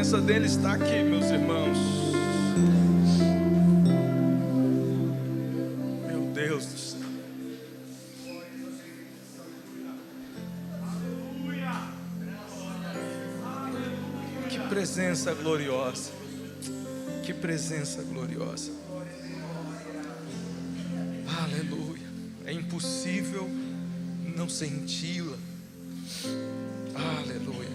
presença dele está aqui, meus irmãos. Meu Deus do céu. Que presença gloriosa. Que presença gloriosa. Aleluia. É impossível não senti-la. Aleluia.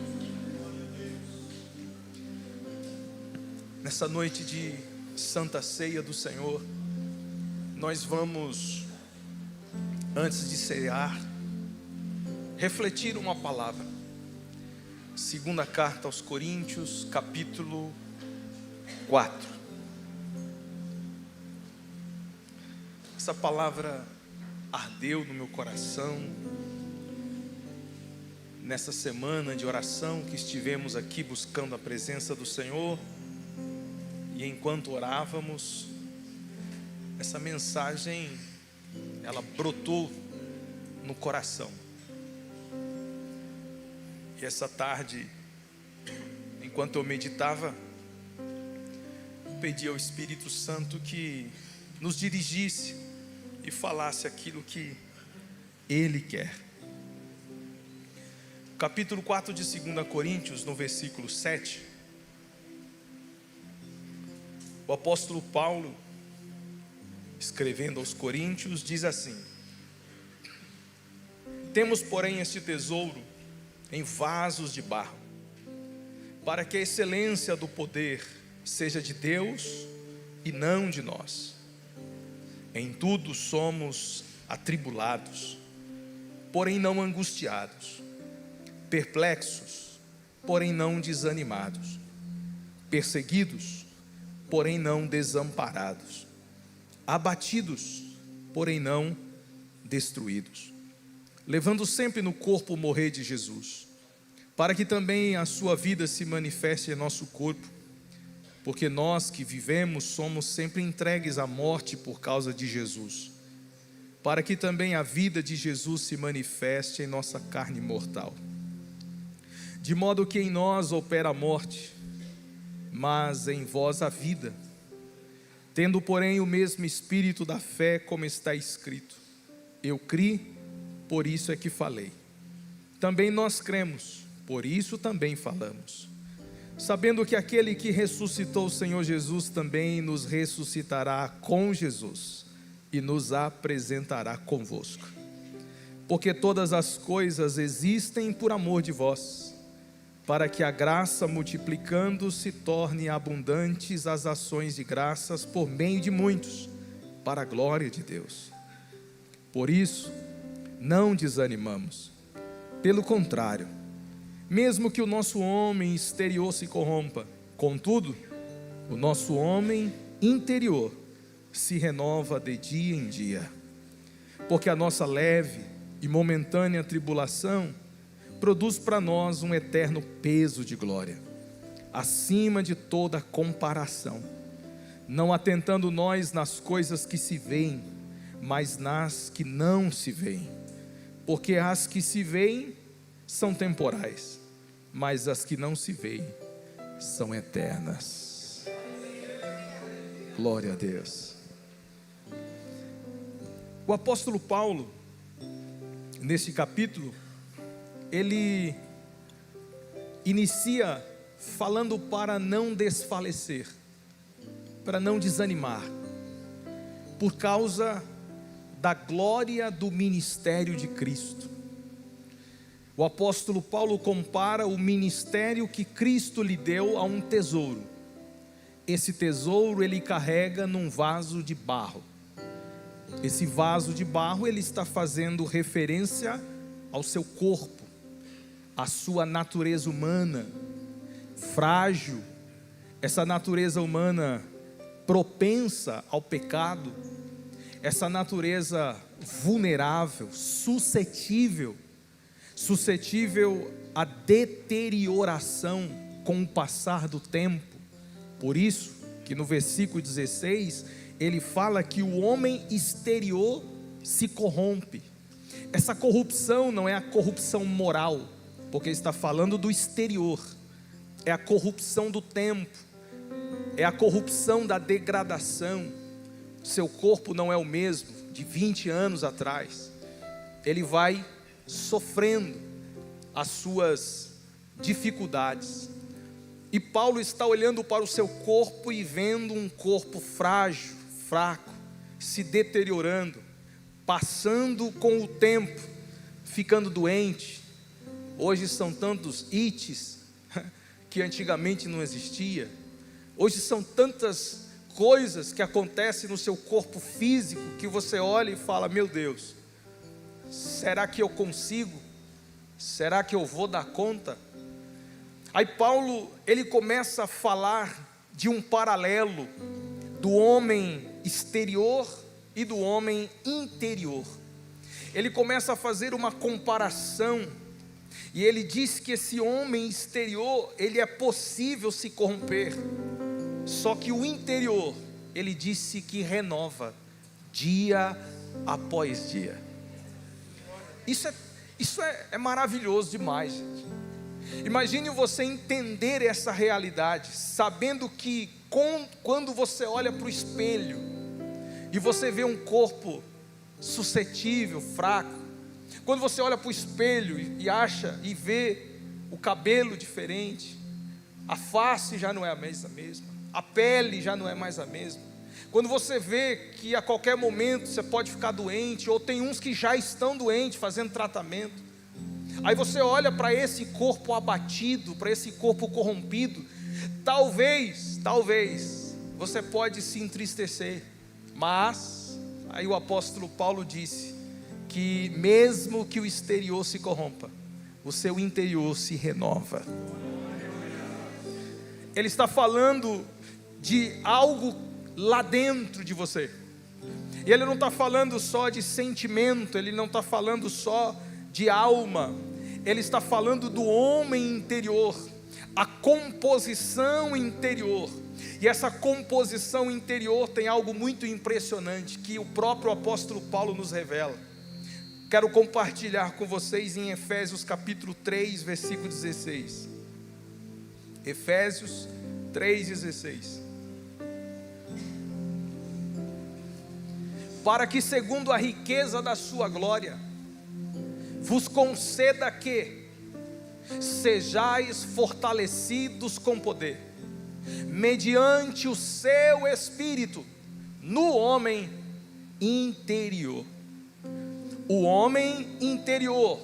Nessa noite de Santa Ceia do Senhor, nós vamos, antes de cear, refletir uma palavra. Segunda carta aos Coríntios, capítulo 4. Essa palavra ardeu no meu coração nessa semana de oração que estivemos aqui buscando a presença do Senhor. E enquanto orávamos, essa mensagem, ela brotou no coração. E essa tarde, enquanto eu meditava, pedi ao Espírito Santo que nos dirigisse e falasse aquilo que Ele quer. Capítulo 4 de 2 Coríntios, no versículo 7, o apóstolo Paulo, escrevendo aos Coríntios, diz assim: temos, porém, este tesouro em vasos de barro, para que a excelência do poder seja de Deus e não de nós. Em tudo somos atribulados, porém não angustiados, perplexos, porém não desanimados, perseguidos, porém não desamparados, abatidos, porém não destruídos, levando sempre no corpo o morrer de Jesus, para que também a sua vida se manifeste em nosso corpo, porque nós que vivemos somos sempre entregues à morte por causa de Jesus, para que também a vida de Jesus se manifeste em nossa carne mortal. De modo que em nós opera a morte, mas em vós a vida. Tendo, porém, o mesmo espírito da fé, como está escrito: eu criei, por isso é que falei. Também nós cremos, por isso também falamos, sabendo que aquele que ressuscitou o Senhor Jesus também nos ressuscitará com Jesus e nos apresentará convosco. Porque todas as coisas existem por amor de vós, para que a graça, multiplicando, se torne abundantes as ações de graças por meio de muitos, para a glória de Deus. Por isso, não desanimamos. Pelo contrário, mesmo que o nosso homem exterior se corrompa, contudo, o nosso homem interior se renova de dia em dia. Porque a nossa leve e momentânea tribulação produz para nós um eterno peso de glória, acima de toda comparação, não atentando nós nas coisas que se veem, mas nas que não se veem. Porque as que se veem são temporais, mas as que não se veem são eternas. Glória a Deus. O apóstolo Paulo, nesse capítulo, ele inicia falando para não desfalecer, para não desanimar, por causa da glória do ministério de Cristo. O apóstolo Paulo compara o ministério que Cristo lhe deu a um tesouro. Esse tesouro ele carrega num vaso de barro. Esse vaso de barro ele está fazendo referência ao seu corpo, à sua natureza humana, frágil, essa natureza humana propensa ao pecado, essa natureza vulnerável, suscetível à deterioração com o passar do tempo. Por isso que no versículo 16 ele fala que o homem exterior se corrompe. Essa corrupção não é a corrupção moral, porque está falando do exterior. é a corrupção do tempo, é a corrupção da degradação. Seu corpo não é o mesmo de 20 anos atrás. Ele vai sofrendo as suas dificuldades. E Paulo está olhando para o seu corpo e vendo um corpo frágil, fraco, se deteriorando, passando com o tempo, ficando doente. Hoje são tantos ites que antigamente não existia. Hoje são tantas coisas que acontecem no seu corpo físico que você olha e fala: meu Deus, será que eu consigo? Será que eu vou dar conta? Aí Paulo, ele começa a falar de um paralelo do homem exterior e do homem interior. Ele começa a fazer uma comparação, e ele diz que esse homem exterior, ele é possível se corromper, só que o interior, ele disse que renova dia após dia. Isso é maravilhoso demais, gente. Imagine você entender essa realidade, sabendo que quando você olha para o espelho e você vê um corpo suscetível, fraco, quando você olha para o espelho e acha e vê o cabelo diferente, a face já não é a mesma, a pele já não é mais a mesma, quando você vê que a qualquer momento você pode ficar doente, ou tem uns que já estão doentes fazendo tratamento, aí você olha para esse corpo abatido, para esse corpo corrompido, talvez você pode se entristecer, mas aí o apóstolo Paulo disse que mesmo que o exterior se corrompa, o seu interior se renova. Ele está falando de algo lá dentro de você, e ele não está falando só de sentimento, ele não está falando só de alma, ele está falando do homem interior, a composição interior. E essa composição interior tem algo muito impressionante que o próprio apóstolo Paulo nos revela. Quero compartilhar com vocês em Efésios capítulo 3, versículo 16. Efésios 3,16. Para que segundo a riqueza da sua glória vos conceda que sejais fortalecidos com poder, mediante o seu Espírito, no homem interior. O homem interior,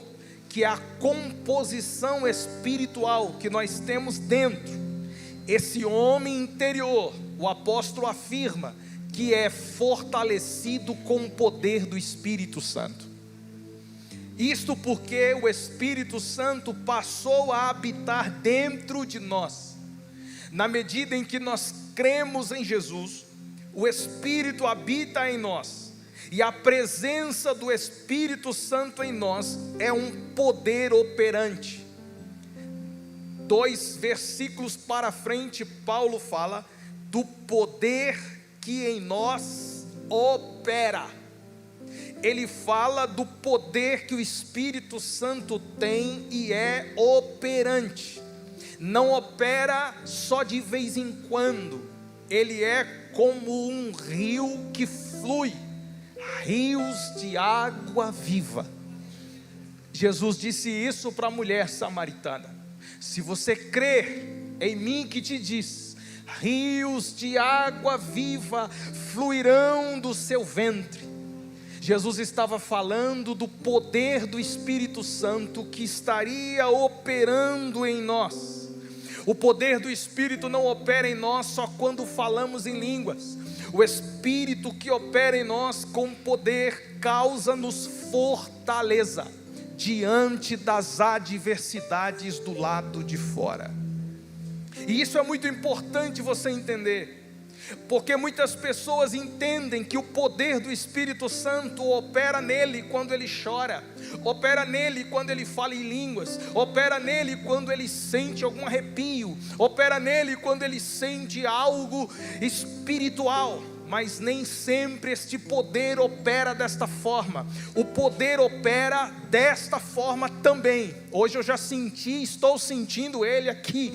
que é a composição espiritual que nós temos dentro, esse homem interior, o apóstolo afirma que é fortalecido com o poder do Espírito Santo. Isto porque o Espírito Santo passou a habitar dentro de nós. Na medida em que nós cremos em Jesus, o Espírito habita em nós, e a presença do Espírito Santo em nós é um poder operante. 2 versículos para frente, Paulo fala do poder que em nós opera. Ele fala do poder que o Espírito Santo tem e é operante. Não opera só de vez em quando. Ele é como um rio que flui, rios de água viva. Jesus disse isso para a mulher samaritana: se você crer em mim que te diz, rios de água viva fluirão do seu ventre. Jesus estava falando do poder do Espírito Santo que estaria operando em nós. O poder do Espírito não opera em nós só quando falamos em línguas. O Espírito que opera em nós com poder causa-nos fortaleza diante das adversidades do lado de fora. E isso é muito importante você entender, porque muitas pessoas entendem que o poder do Espírito Santo opera nele quando ele chora, opera nele quando ele fala em línguas, opera nele quando ele sente algum arrepio, opera nele quando ele sente algo espiritual. Mas nem sempre este poder opera desta forma. O poder opera desta forma também. Hoje eu já senti, estou sentindo ele aqui.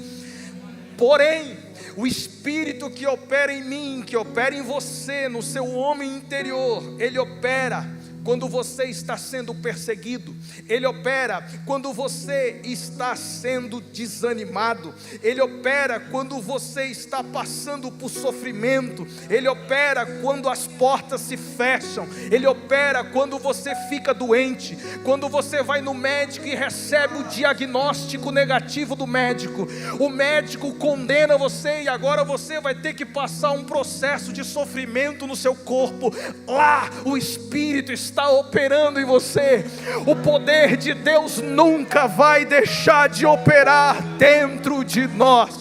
Porém, o Espírito que opera em mim, que opera em você, no seu homem interior, ele opera quando você está sendo perseguido, ele opera quando você está sendo desanimado, ele opera quando você está passando por sofrimento, ele opera quando as portas se fecham, ele opera quando você fica doente, quando você vai no médico e recebe o diagnóstico negativo do médico, o médico condena você e agora você vai ter que passar um processo de sofrimento no seu corpo. Lá o Espírito está operando em você. O poder de Deus nunca vai deixar de operar dentro de nós.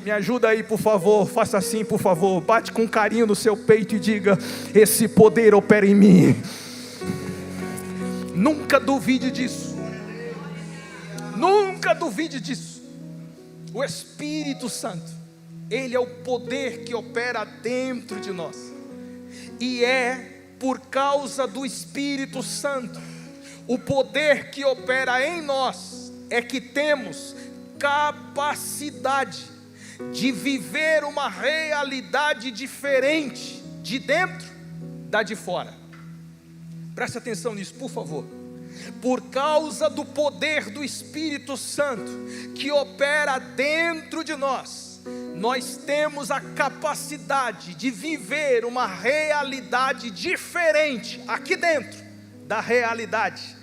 Me ajuda aí, por favor, faça assim, por favor, bate com carinho no seu peito e diga: esse poder opera em mim. Nunca duvide disso. Nunca duvide disso. O Espírito Santo, ele é o poder que opera dentro de nós. E é por causa do Espírito Santo, o poder que opera em nós, é que temos capacidade de viver uma realidade diferente de dentro da de fora. Preste atenção nisso, por favor. Por causa do poder do Espírito Santo que opera dentro de nós, nós temos a capacidade de viver uma realidade diferente aqui dentro da realidade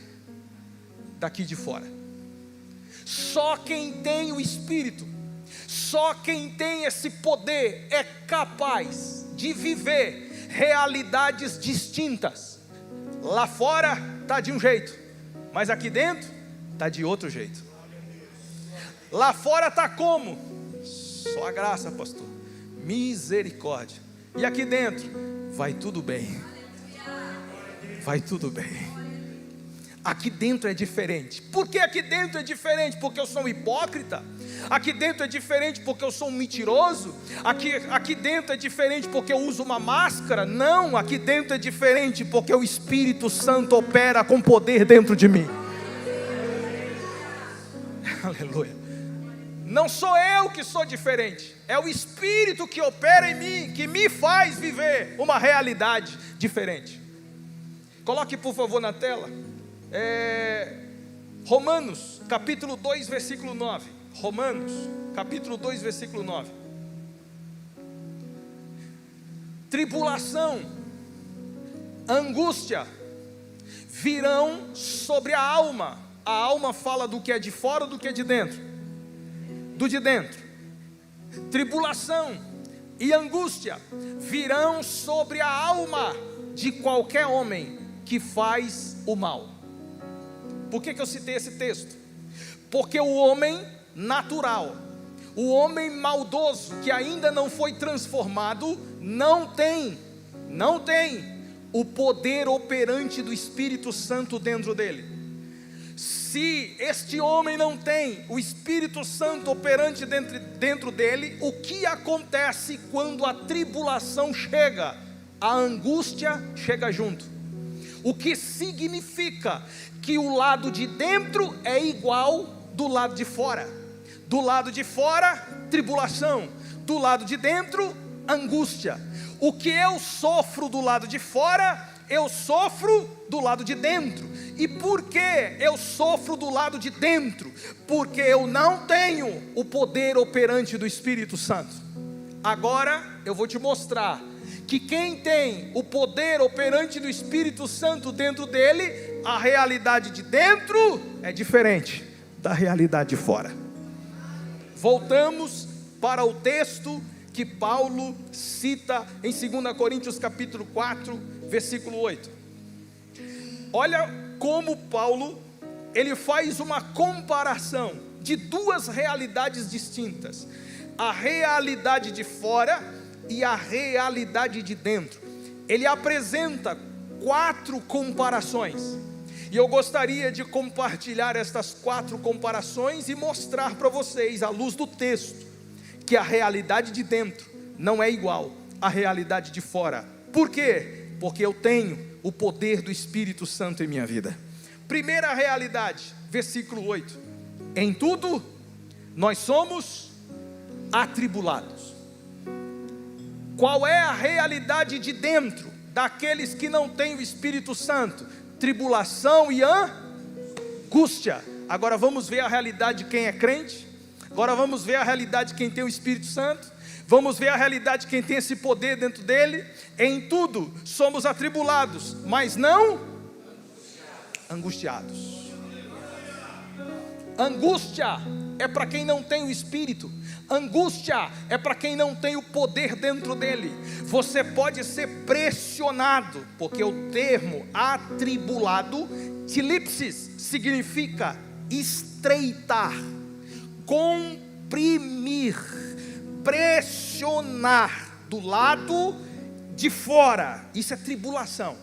daqui de fora. Só quem tem o Espírito, só quem tem esse poder é capaz de viver realidades distintas. Lá fora está de um jeito, mas aqui dentro está de outro jeito. Lá fora está como? Só a graça, pastor, misericórdia. E aqui dentro, vai tudo bem. Vai tudo bem. Aqui dentro é diferente. Por que aqui dentro é diferente? Porque eu sou um hipócrita? Aqui dentro é diferente porque eu sou um mentiroso? Aqui dentro é diferente porque eu uso uma máscara? Não, aqui dentro é diferente porque o Espírito Santo opera com poder dentro de mim. Aleluia. Não sou eu que sou diferente, é o Espírito que opera em mim, que me faz viver uma realidade diferente. Coloque por favor na tela, Romanos, capítulo 2, versículo 9. Romanos, capítulo 2, versículo 9. Tribulação, angústia, virão sobre a alma. A alma fala do que é de fora ou do que é de dentro? Do de dentro. Tribulação e angústia virão sobre a alma de qualquer homem que faz o mal. Por que eu citei esse texto? Porque o homem natural, o homem maldoso que ainda não foi transformado, não tem o poder operante do Espírito Santo dentro dele. Se este homem não tem o Espírito Santo operante dentro dele, o que acontece quando a tribulação chega? A angústia chega junto. O que significa que o lado de dentro é igual do lado de fora. Do lado de fora, tribulação. Do lado de dentro, angústia. O que eu sofro do lado de fora, eu sofro do lado de dentro. E por que eu sofro do lado de dentro? Porque eu não tenho o poder operante do Espírito Santo. Agora eu vou te mostrar que quem tem o poder operante do Espírito Santo dentro dele, a realidade de dentro é diferente da realidade de fora. Voltamos para o texto que Paulo cita em 2 Coríntios capítulo 4, versículo 8. Olha como Paulo, ele faz uma comparação de duas realidades distintas: a realidade de fora e a realidade de dentro. Ele apresenta 4 comparações, e eu gostaria de compartilhar estas 4 comparações e mostrar para vocês, à luz do texto, que a realidade de dentro não é igual à realidade de fora. Por quê? Porque eu tenho o poder do Espírito Santo em minha vida. Primeira realidade, versículo 8: em tudo nós somos atribulados. Qual é a realidade de dentro daqueles que não têm o Espírito Santo? Tribulação e angústia. Agora vamos ver a realidade de quem é crente. Agora vamos ver a realidade de quem tem o Espírito Santo. Vamos ver a realidade de quem tem esse poder dentro dele. Em tudo somos atribulados, mas não angustiados. Angústia é para quem não tem o Espírito. Angústia é para quem não tem o poder dentro dele. Você pode ser pressionado, porque o termo atribulado, tilipsis, significa estreitar, comprimir, pressionar do lado de fora. Isso é tribulação.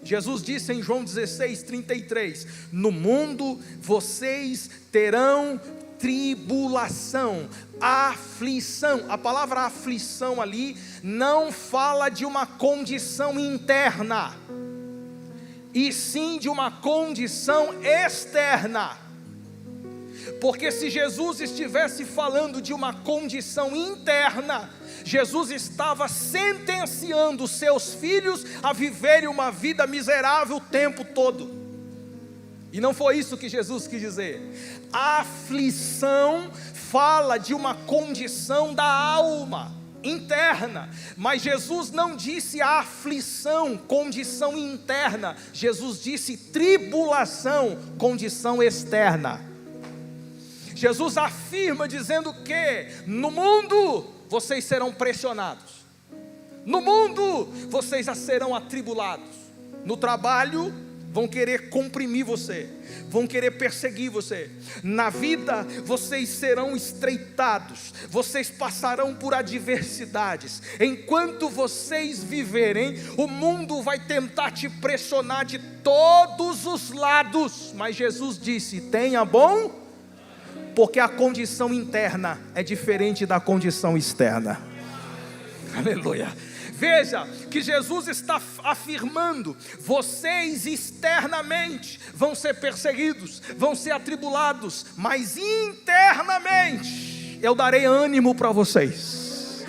Jesus disse em João 16:33: no mundo vocês terão tribulação, aflição. A palavra aflição ali não fala de uma condição interna, e sim de uma condição externa. Porque se Jesus estivesse falando de uma condição interna, Jesus estava sentenciando os seus filhos a viverem uma vida miserável o tempo todo. E não foi isso que Jesus quis dizer. A aflição fala de uma condição da alma interna, mas Jesus não disse aflição, condição interna. Jesus disse tribulação, condição externa. Jesus afirma dizendo que no mundo vocês serão pressionados, no mundo vocês já serão atribulados, no trabalho vão querer comprimir você, vão querer perseguir você, na vida vocês serão estreitados, vocês passarão por adversidades. Enquanto vocês viverem, o mundo vai tentar te pressionar de todos os lados, mas Jesus disse: tenha bom, porque a condição interna é diferente da condição externa. Aleluia. Veja que Jesus está afirmando: vocês externamente vão ser perseguidos, vão ser atribulados, mas internamente eu darei ânimo para vocês.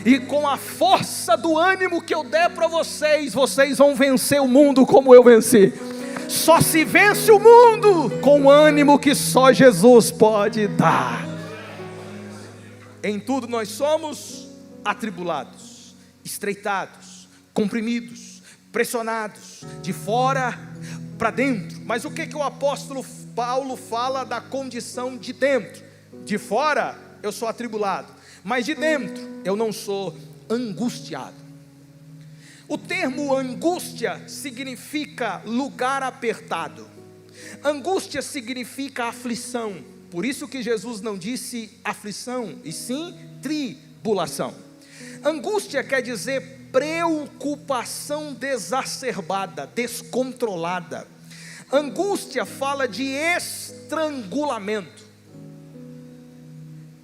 E com a força do ânimo que eu der para vocês, vocês vão vencer o mundo como eu venci. Só se vence o mundo com o ânimo que só Jesus pode dar. Em tudo nós somos atribulados, estreitados, comprimidos, pressionados, de fora para dentro. Mas o que o apóstolo Paulo fala da condição de dentro? De fora eu sou atribulado, mas de dentro eu não sou angustiado. O termo angústia significa lugar apertado. Angústia significa aflição. Por isso que Jesus não disse aflição, e sim tribulação. Angústia quer dizer preocupação exacerbada, descontrolada. Angústia fala de estrangulamento.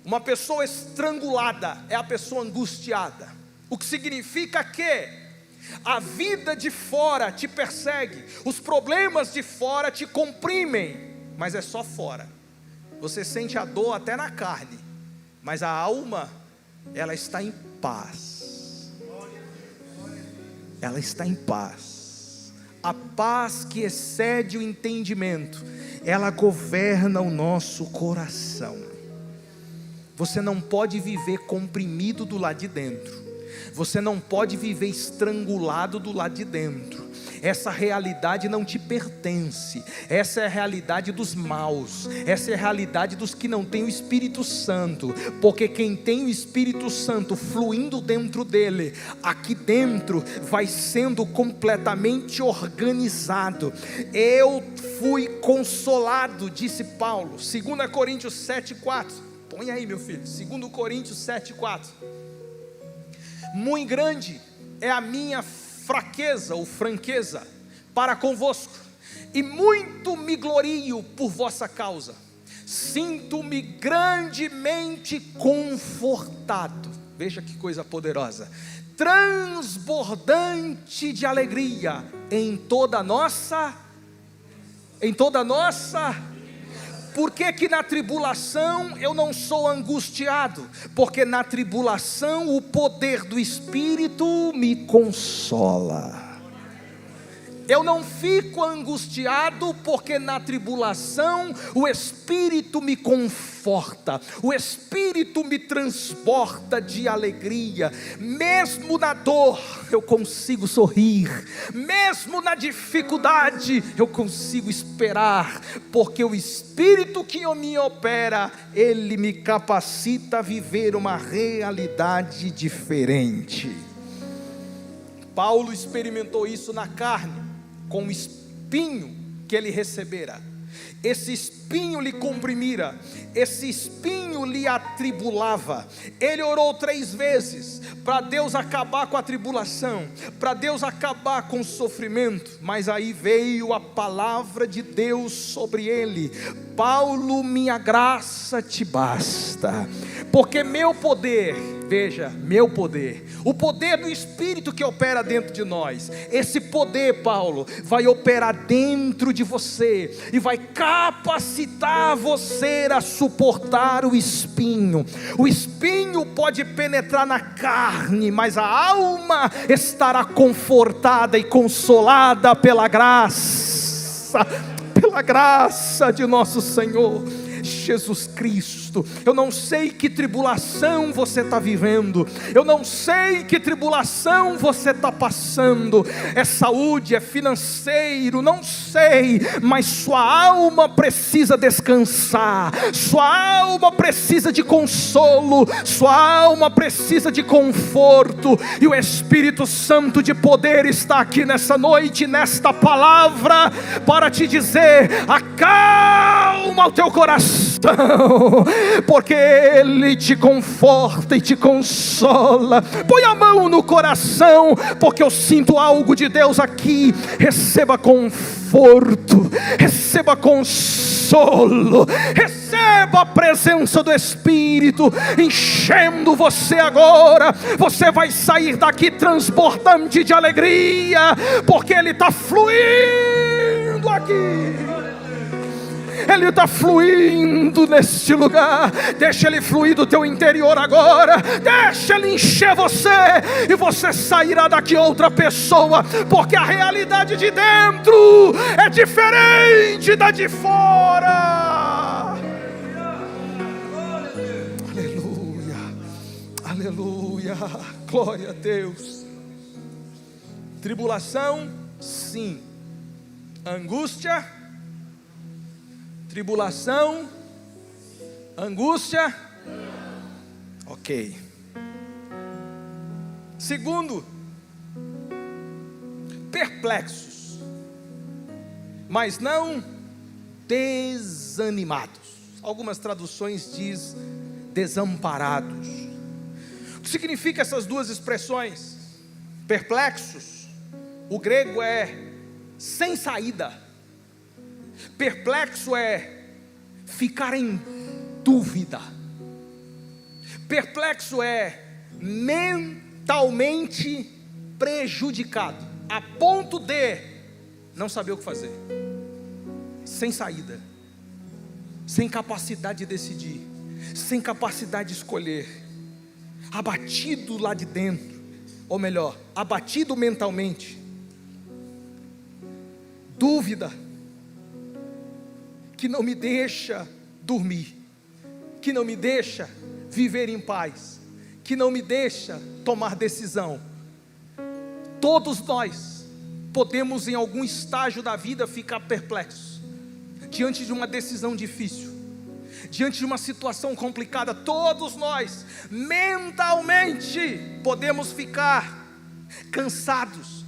Uma pessoa estrangulada é a pessoa angustiada. O que significa que a vida de fora te persegue, os problemas de fora te comprimem, mas é só fora. Você sente a dor até na carne, mas a alma, ela está em paz. Ela está em paz. A paz que excede o entendimento, ela governa o nosso coração. Você não pode viver comprimido do lado de dentro. Você não pode viver estrangulado do lado de dentro. Essa realidade não te pertence. Essa é a realidade dos maus. Essa é a realidade dos que não têm o Espírito Santo. Porque quem tem o Espírito Santo fluindo dentro dele, aqui dentro vai sendo completamente organizado. Eu fui consolado, disse Paulo, 2 Coríntios 7,4. Põe aí, meu filho, 2 Coríntios 7,4. Muito grande é a minha fraqueza ou franqueza para convosco, e muito me glorio por vossa causa. Sinto-me grandemente confortado. Veja que coisa poderosa. Transbordante de alegria em toda a nossa Por que que na tribulação eu não sou angustiado? Porque na tribulação o poder do Espírito me consola. Eu não fico angustiado porque na tribulação o Espírito me conforta, o Espírito me transporta de alegria. Mesmo na dor eu consigo sorrir, mesmo na dificuldade eu consigo esperar, porque o Espírito que me opera, ele me capacita a viver uma realidade diferente. Paulo experimentou isso na carne, com o espinho que ele recebera. Esse espinho lhe comprimira, esse espinho lhe atribulava. Ele orou 3 vezes para Deus acabar com a tribulação, para Deus acabar com o sofrimento. Mas aí veio a palavra de Deus sobre ele: Paulo, minha graça te basta, porque meu poder, veja, meu poder, o poder do Espírito que opera dentro de nós, esse poder, Paulo, vai operar dentro de você e vai capacitar você a suportar o espinho. O espinho pode penetrar na carne, mas a alma estará confortada e consolada pela graça de nosso Senhor Jesus Cristo. Eu não sei que tribulação você está vivendo, eu não sei que tribulação você está passando, é saúde, é financeiro, não sei, mas sua alma precisa descansar, sua alma precisa de consolo, sua alma precisa de conforto, e o Espírito Santo de poder está aqui nessa noite, nesta palavra, para te dizer: acalma o teu coração, porque Ele te conforta e te consola. Põe a mão no coração, porque eu sinto algo de Deus aqui. Receba conforto, receba consolo, receba a presença do Espírito enchendo você agora. Você vai sair daqui transbordante de alegria, porque Ele está fluindo aqui. Ele está fluindo neste lugar. Deixa Ele fluir do teu interior agora. Deixa Ele encher você, e você sairá daqui outra pessoa, porque a realidade de dentro é diferente da de fora. Aleluia, aleluia, glória a Deus. Tribulação, sim. Angústia, tribulação, angústia, ok. Segundo, perplexos, mas não desanimados. Algumas traduções diz desamparados. O que significa essas duas expressões? Perplexos, o grego é sem saída. Perplexo é ficar em dúvida. Perplexo é mentalmente prejudicado, a ponto de não saber o que fazer, sem saída, sem capacidade de decidir, sem capacidade de escolher, abatido lá de dentro, ou melhor, abatido mentalmente. Dúvida que não me deixa dormir, que não me deixa viver em paz, que não me deixa tomar decisão. Todos nós podemos em algum estágio da vida ficar perplexos, diante de uma decisão difícil, diante de uma situação complicada. Todos nós mentalmente podemos ficar cansados,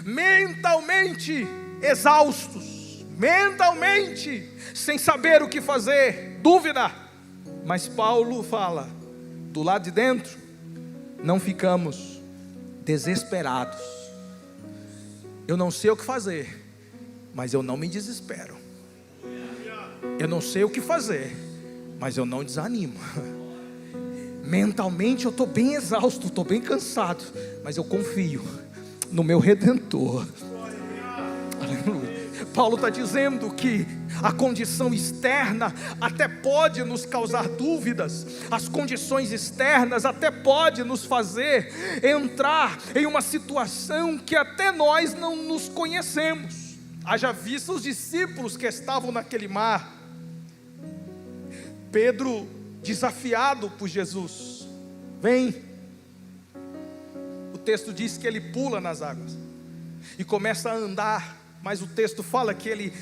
mentalmente exaustos, mentalmente sem saber o que fazer, dúvida. Mas Paulo fala: do lado de dentro não ficamos desesperados. Eu não sei o que fazer, mas eu não me desespero. Eu não sei o que fazer, mas eu não desanimo. Mentalmente eu estou bem exausto, estou bem cansado, mas eu confio no meu Redentor. Aleluia. Paulo está dizendo que a condição externa até pode nos causar dúvidas, as condições externas até pode nos fazer entrar em uma situação que até nós não nos conhecemos. Haja visto os discípulos que estavam naquele mar, Pedro desafiado por Jesus, vem. O texto diz que ele pula nas águas e começa a andar, mas o texto fala que ele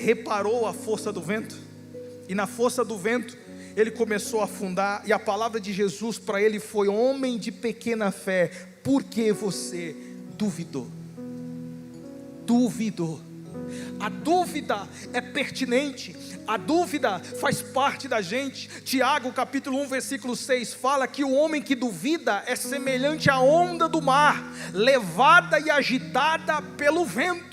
reparou a força do vento, e na força do vento ele começou a afundar, e a palavra de Jesus para ele foi: homem de pequena fé, por que você duvidou? Duvidou. A dúvida é pertinente, a dúvida faz parte da gente. Tiago capítulo 1 versículo 6 fala que o homem que duvida é semelhante à onda do mar, levada e agitada pelo vento.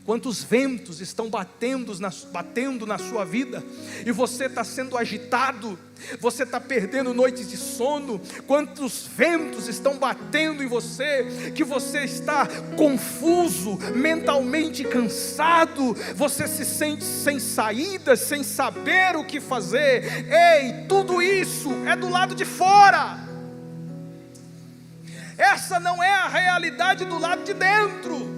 Quantos ventos estão batendo na sua vida, e você está sendo agitado, você está perdendo noites de sono. Quantos ventos estão batendo em você, que você está confuso, mentalmente cansado, você se sente sem saída, sem saber o que fazer. Ei, tudo isso é do lado de fora. Essa não é a realidade do lado de dentro.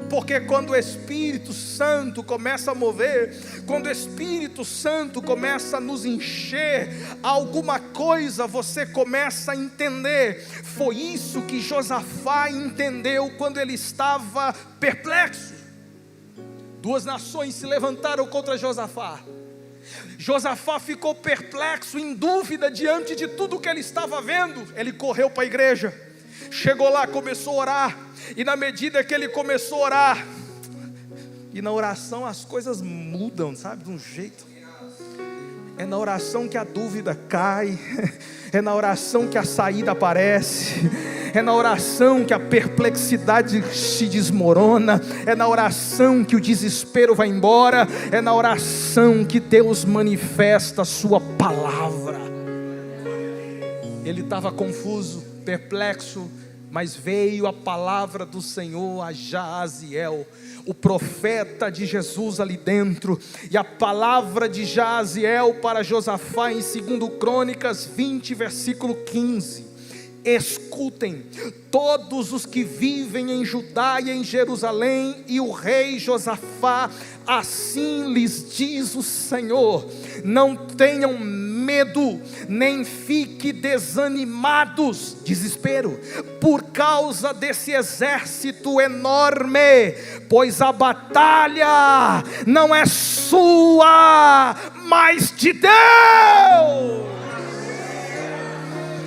Porque quando o Espírito Santo começa a mover, quando o Espírito Santo começa a nos encher, alguma coisa você começa a entender. Foi isso que Josafá entendeu quando ele estava perplexo. Duas nações se levantaram contra Josafá. Josafá ficou perplexo, em dúvida diante de tudo que ele estava vendo. Ele correu para a igreja, chegou lá, começou a orar. E na medida que ele começou a orar, e na oração as coisas mudam, sabe, de um jeito. É na oração que a dúvida cai, é na oração que a saída aparece, é na oração que a perplexidade se desmorona, é na oração que o desespero vai embora, é na oração que Deus manifesta a sua palavra. Ele estava confuso, perplexo, mas veio a palavra do Senhor a Jaaziel, o profeta de Jesus ali dentro. E a palavra de Jaaziel para Josafá em 2 Crônicas 20 versículo 15: escutem todos os que vivem em Judá e em Jerusalém, e o rei Josafá, assim lhes diz o Senhor: não tenham medo, nem fiquem desanimados, desespero, por causa desse exército enorme, pois a batalha não é sua, mas de Deus.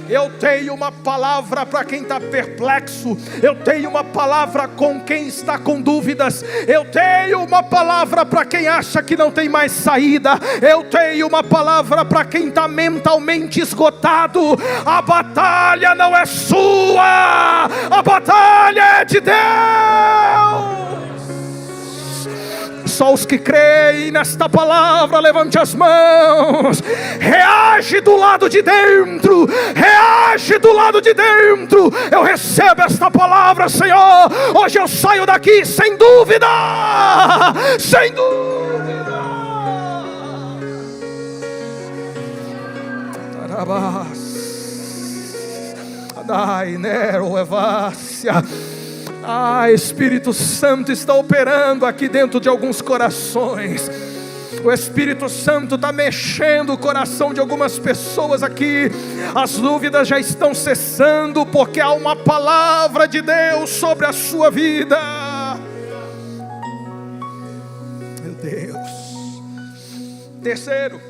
Eu tenho uma palavra para quem está perplexo, eu tenho uma palavra com quem está com dúvidas, eu tenho uma palavra para quem acha que não tem mais saída, eu tenho uma palavra para quem está mentalmente esgotado. A batalha não é sua, a batalha é de Deus. Só os que creem nesta palavra, levante as mãos. Reage do lado de dentro, reage do lado de dentro. Eu recebo esta palavra, Senhor. Hoje eu saio daqui sem dúvida, sem dúvida. Adai, Nero, Evácia. Espírito Santo está operando aqui dentro de alguns corações. O Espírito Santo está mexendo o coração de algumas pessoas aqui. As dúvidas já estão cessando, porque há uma palavra de Deus sobre a sua vida. Meu Deus. Terceiro,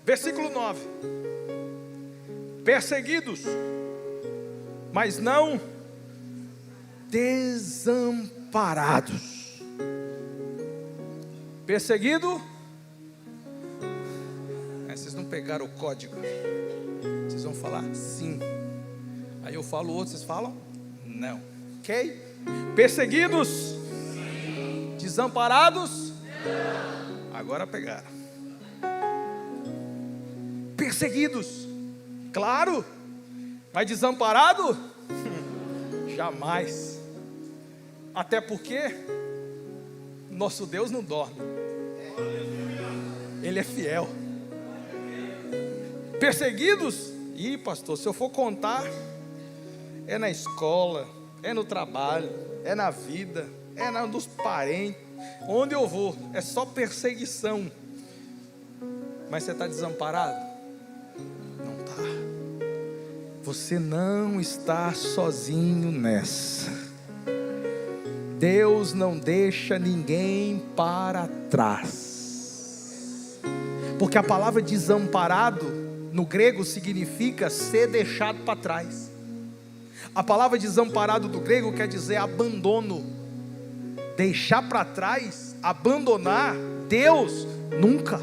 versículo 9: perseguidos, mas não desamparados. Perseguido, vocês não pegaram o código, vocês vão falar sim, aí eu falo outro, vocês falam não, ok? Perseguidos, sim. Desamparados, não. Agora pegaram. Perseguidos, claro. Mas desamparado? Jamais. Até porque nosso Deus não dorme. Ele é fiel. Perseguidos? Ih, pastor, se eu for contar, é na escola, é no trabalho, é na vida, é nos parentes. Onde eu vou, é só perseguição. Mas você está desamparado? Não está. Você não está sozinho nessa. Deus não deixa ninguém para trás. Porque a palavra desamparado no grego significa ser deixado para trás. A palavra desamparado do grego quer dizer abandono. Deixar para trás, abandonar, Deus nunca.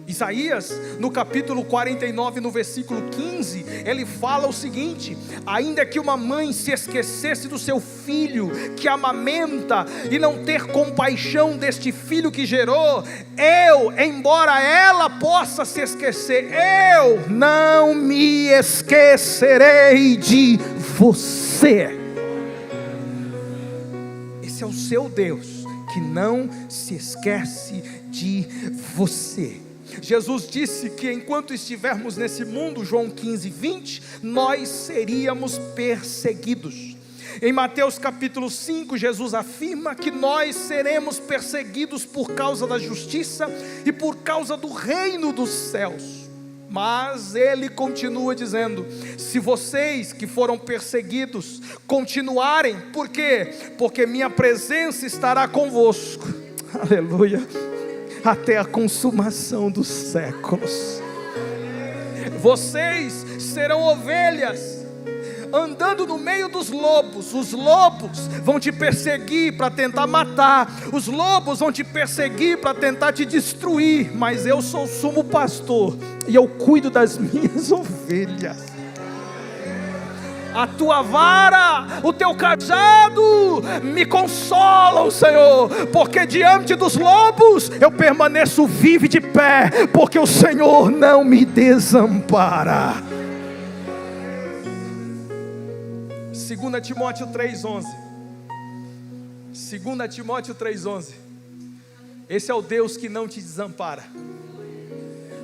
Isaías, no capítulo 49, no versículo 15, ele fala o seguinte: ainda que uma mãe se esquecesse do seu filho que amamenta, e não ter compaixão deste filho que gerou, eu, embora ela possa se esquecer, eu não me esquecerei de você. Esse é o seu Deus, que não se esquece de você. Jesus disse que enquanto estivermos nesse mundo, João 15, 20, nós seríamos perseguidos. Em Mateus capítulo 5, Jesus afirma que nós seremos perseguidos por causa da justiça e por causa do reino dos céus. Mas ele continua dizendo: se vocês que foram perseguidos continuarem, por quê? Porque minha presença estará convosco, aleluia, até a consumação dos séculos. Vocês serão ovelhas andando no meio dos lobos. Os lobos vão te perseguir para tentar matar, os lobos vão te perseguir para tentar te destruir, mas eu sou o sumo pastor e eu cuido das minhas ovelhas. A tua vara, o teu cajado me consolam, Senhor, porque diante dos lobos eu permaneço vivo e de pé, porque o Senhor não me desampara. 2 Timóteo 3,11. 2 Timóteo 3,11. Esse é o Deus que não te desampara.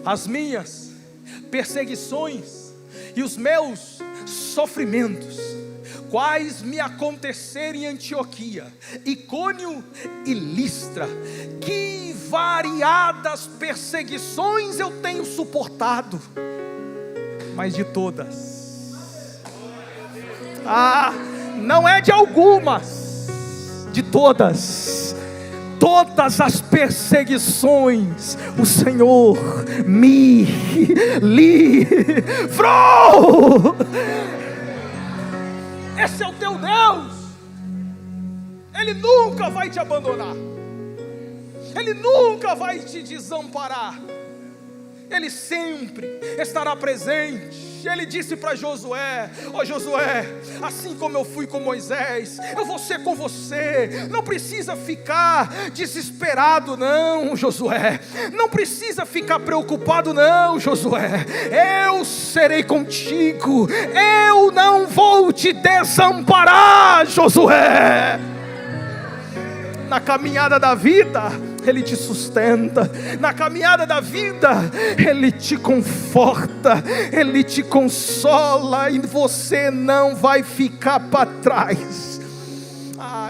As minhas perseguições e os meus sofrimentos, quais me aconteceram em Antioquia, Icônio e Listra, que variadas perseguições eu tenho suportado, mas de todas, não é de algumas, de todas as perseguições, o Senhor me livrou. Esse é o teu Deus. Ele nunca vai te abandonar, Ele nunca vai te desamparar, Ele sempre estará presente. Ele disse para Josué: ó Josué, assim como eu fui com Moisés, eu vou ser com você. Não precisa ficar desesperado não, Josué. Não precisa ficar preocupado não, Josué. Eu serei contigo. Eu não vou te desamparar, Josué. Na caminhada da vida Ele te sustenta, na caminhada da vida Ele te conforta, Ele te consola, e você não vai ficar para trás.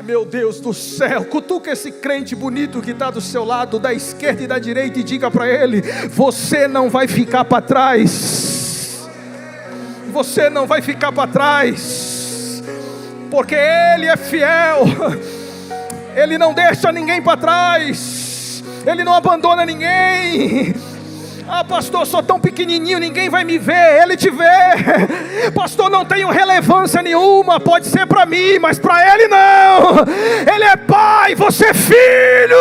Meu Deus do céu, cutuca esse crente bonito que está do seu lado, da esquerda e da direita, e diga para ele: você não vai ficar para trás. Você não vai ficar para trás, porque Ele é fiel. Ele não deixa ninguém para trás, Ele não abandona ninguém. Pastor, eu sou tão pequenininho, ninguém vai me ver. Ele te vê. Pastor, não tenho relevância nenhuma, pode ser para mim, mas para Ele não. Ele é pai, você é filho.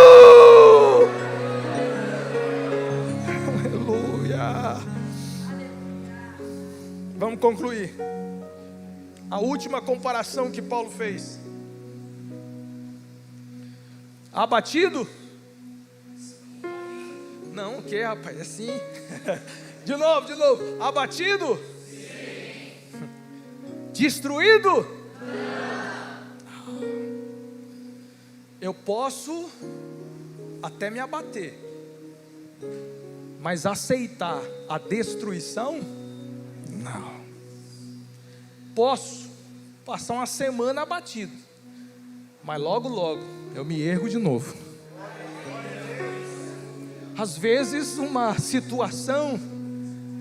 Aleluia. Vamos concluir. A última comparação que Paulo fez: abatido? Não, o que, rapaz? Assim. De novo. Abatido? Sim. Destruído? Não. Eu posso até me abater, mas aceitar a destruição, não. Posso passar uma semana abatido, mas logo, logo eu me ergo de novo. Às vezes uma situação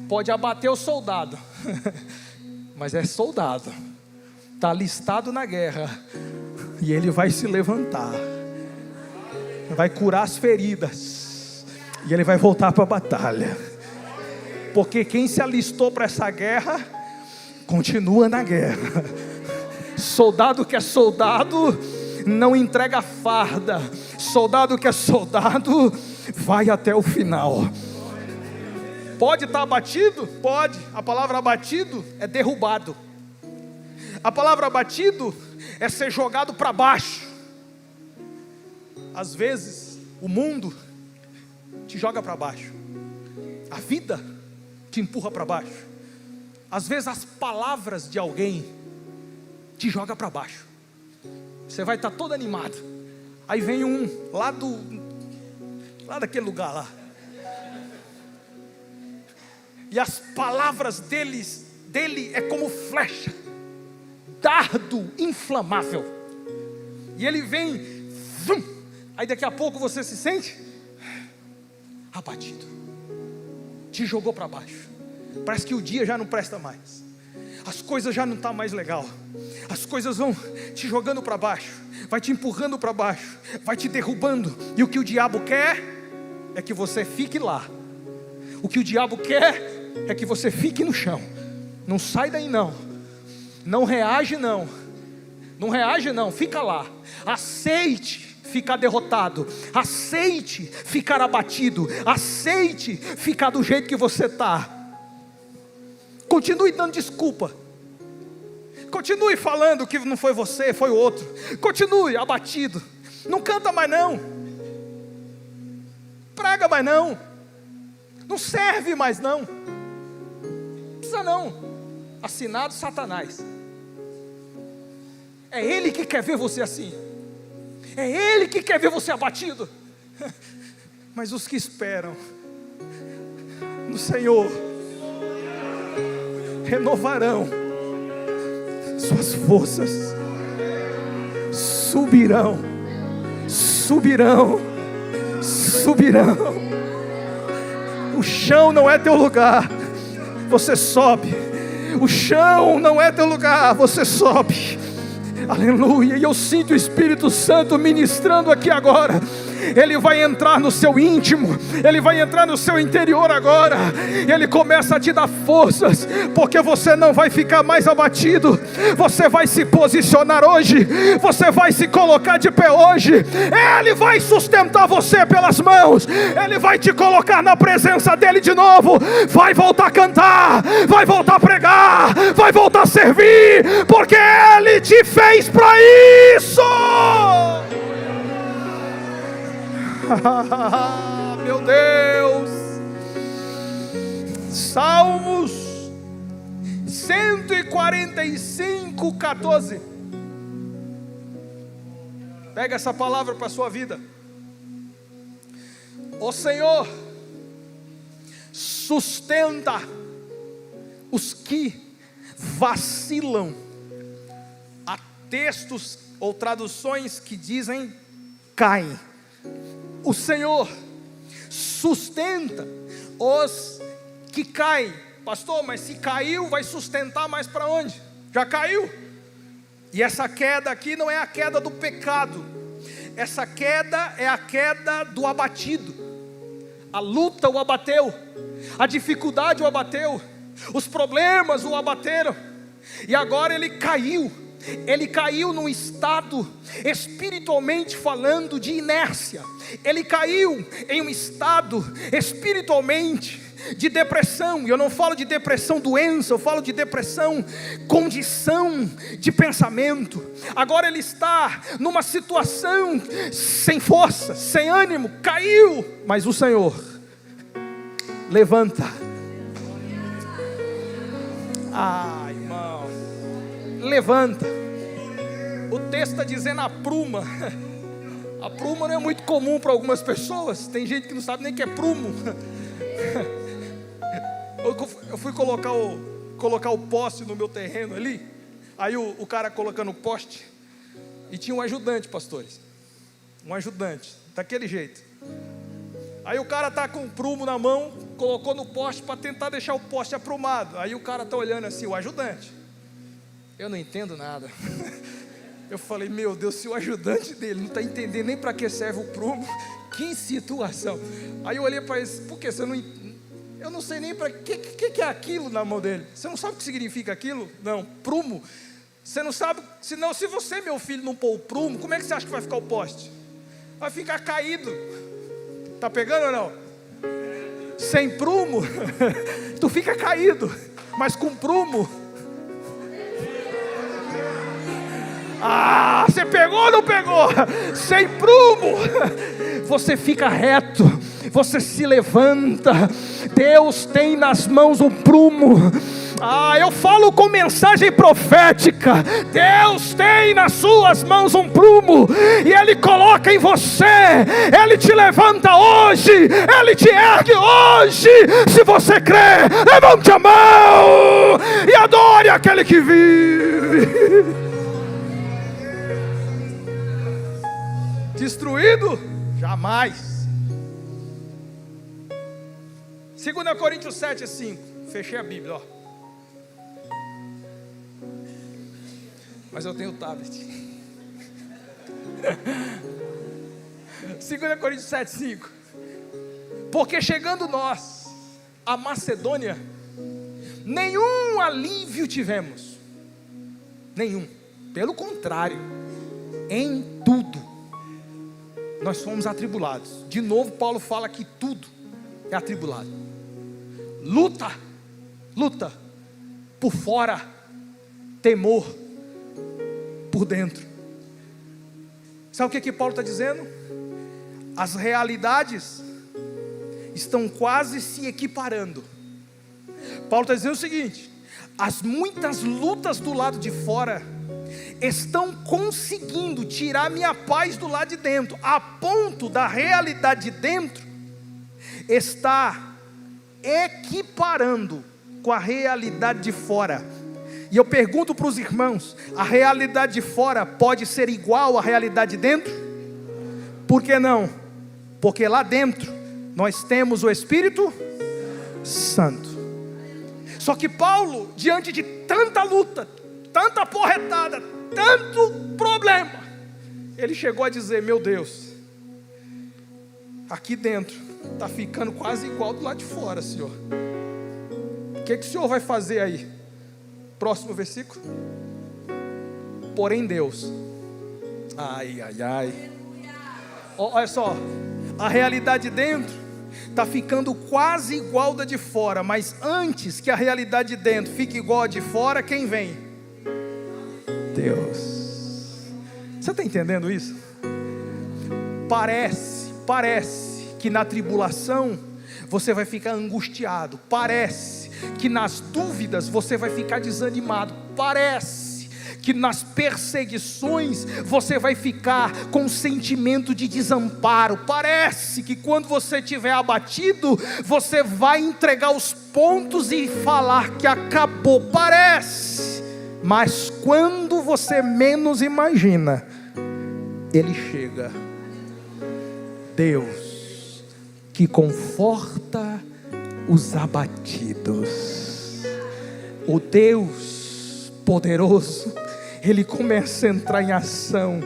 pode abater o soldado, mas é soldado, está alistado na guerra, e ele vai se levantar, vai curar as feridas, e ele vai voltar para a batalha, porque quem se alistou para essa guerra, continua na guerra. Soldado que é soldado, não entrega farda. Soldado que é soldado, vai até o final. Pode estar abatido? Pode. A palavra abatido é derrubado. A palavra abatido é ser jogado para baixo. Às vezes o mundo te joga para baixo, a vida te empurra para baixo. Às vezes as palavras de alguém te joga para baixo. Você vai estar todo animado, aí vem um lá daquele lugar lá, e as palavras dele é como flecha, dardo inflamável, e ele vem, aí daqui a pouco você se sente abatido, te jogou para baixo. Parece que o dia já não presta mais, as coisas já não estão mais legal, as coisas vão te jogando para baixo, vai te empurrando para baixo, vai te derrubando, e o que o diabo quer é que você fique lá. O que o diabo quer é que você fique no chão. Não sai daí não, não reage não, não reage não, fica lá. Aceite ficar derrotado, aceite ficar abatido, aceite ficar do jeito que você está. Continue dando desculpa, continue falando que não foi você, foi o outro, continue abatido, não canta mais não, prega mais não, não serve mais não, precisa não, assinado Satanás. É ele que quer ver você assim, é ele que quer ver você abatido. Mas os que esperam no Senhor renovarão suas forças, subirão, subirão, subirão. O chão não é teu lugar, você sobe. O chão não é teu lugar, você sobe. Aleluia. E eu sinto o Espírito Santo ministrando aqui agora. Ele vai entrar no seu íntimo, ele vai entrar no seu interior agora, ele começa a te dar forças, porque você não vai ficar mais abatido, você vai se posicionar hoje, você vai se colocar de pé hoje, ele vai sustentar você pelas mãos, ele vai te colocar na presença dele de novo, vai voltar a cantar, vai voltar a pregar, vai voltar a servir, porque ele te fez para isso. Meu Deus. Salmos 145, 14. Pega essa palavra para a sua vida. O Senhor sustenta os que vacilam. Há textos ou traduções que dizem caem. O Senhor sustenta os que caem. Pastor, mas se caiu, vai sustentar mais para onde? Já caiu. E essa queda aqui não é a queda do pecado. Essa queda é a queda do abatido. A luta o abateu, a dificuldade o abateu, os problemas o abateram, e agora ele caiu. Ele caiu num estado, espiritualmente falando, de inércia. Ele caiu em um estado, espiritualmente, de depressão. E eu não falo de depressão doença, eu falo de depressão, condição de pensamento. Agora ele está numa situação sem força, sem ânimo, caiu. Mas o Senhor levanta. Irmão, levanta. O texto está dizendo apruma A prumo não é muito comum para algumas pessoas. Tem gente que não sabe nem o que é prumo. Eu fui colocar o poste no meu terreno ali. Aí o cara colocando o poste. E tinha um ajudante, pastores. Um ajudante, daquele jeito. Aí o cara tá com o prumo na mão, colocou no poste para tentar deixar o poste aprumado. Aí o cara tá olhando assim, o ajudante. Eu não entendo nada. Eu falei, meu Deus, se o ajudante dele não está entendendo nem para que serve o prumo, que situação. Aí eu olhei para ele, por que você não... Eu não sei nem para que é aquilo na mão dele. Você não sabe o que significa aquilo? Não, prumo. Você não sabe, senão se você, meu filho, não pôr o prumo, como é que você acha que vai ficar o poste? Vai ficar caído. Tá pegando ou não? Sem prumo, tu fica caído, mas com prumo... Ah, você pegou ou não pegou? Sem prumo, você fica reto, você se levanta. Deus tem nas mãos um prumo. Ah, eu falo com mensagem profética. Deus tem nas suas mãos um prumo, e Ele coloca em você. Ele te levanta hoje, Ele te ergue hoje. Se você crê, levante a mão e adore aquele que vive. Destruído? Jamais. 2 Coríntios 7:5. Fechei a Bíblia, ó. Mas eu tenho o tablet. 2 Coríntios 7:5. Porque chegando nós a Macedônia, nenhum alívio tivemos. Nenhum. Pelo contrário, em tudo nós fomos atribulados. De novo Paulo fala que tudo é atribulado. Luta por fora, temor por dentro. Sabe o que Paulo está dizendo? As realidades estão quase se equiparando. Paulo está dizendo o seguinte: as muitas lutas do lado de fora estão conseguindo tirar minha paz do lado de dentro, a ponto da realidade de dentro estar equiparando com a realidade de fora. E eu pergunto para os irmãos: a realidade de fora pode ser igual à realidade de dentro? Por que não? Porque lá dentro nós temos o Espírito Santo. Só que Paulo, diante de tanta luta, tanta porretada, tanto problema, ele chegou a dizer: meu Deus, aqui dentro está ficando quase igual do lado de fora, Senhor. O que o Senhor vai fazer aí? Próximo versículo. Porém Deus, ai, olha só, a realidade de dentro está ficando quase igual da de fora, mas antes que a realidade de dentro fique igual a de fora, quem vem? Deus. Você está entendendo isso? Parece que na tribulação você vai ficar angustiado, parece que nas dúvidas você vai ficar desanimado, parece que nas perseguições você vai ficar com um sentimento de desamparo, parece que quando você estiver abatido, você vai entregar os pontos e falar que acabou, parece, mas quando você menos imagina, Ele chega. Deus que conforta os abatidos, o Deus poderoso, Ele começa a entrar em ação,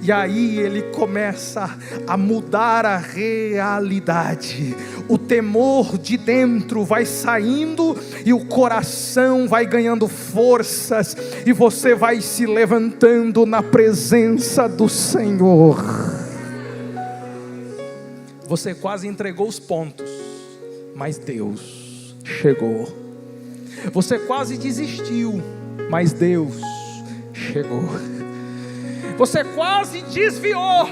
e aí Ele começa a mudar a realidade. O temor de dentro vai saindo, e o coração vai ganhando forças, e você vai se levantando na presença do Senhor. Você quase entregou os pontos, mas Deus chegou. Você quase desistiu, mas Deus chegou. Você quase desviou,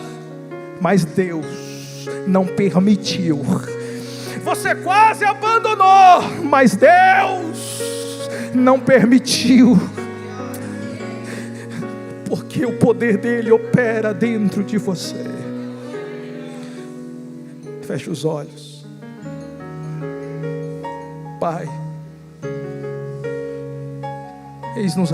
mas Deus não permitiu. Você quase abandonou, mas Deus não permitiu. Porque o poder dele opera dentro de você. feche os olhos. Pai, eis-nos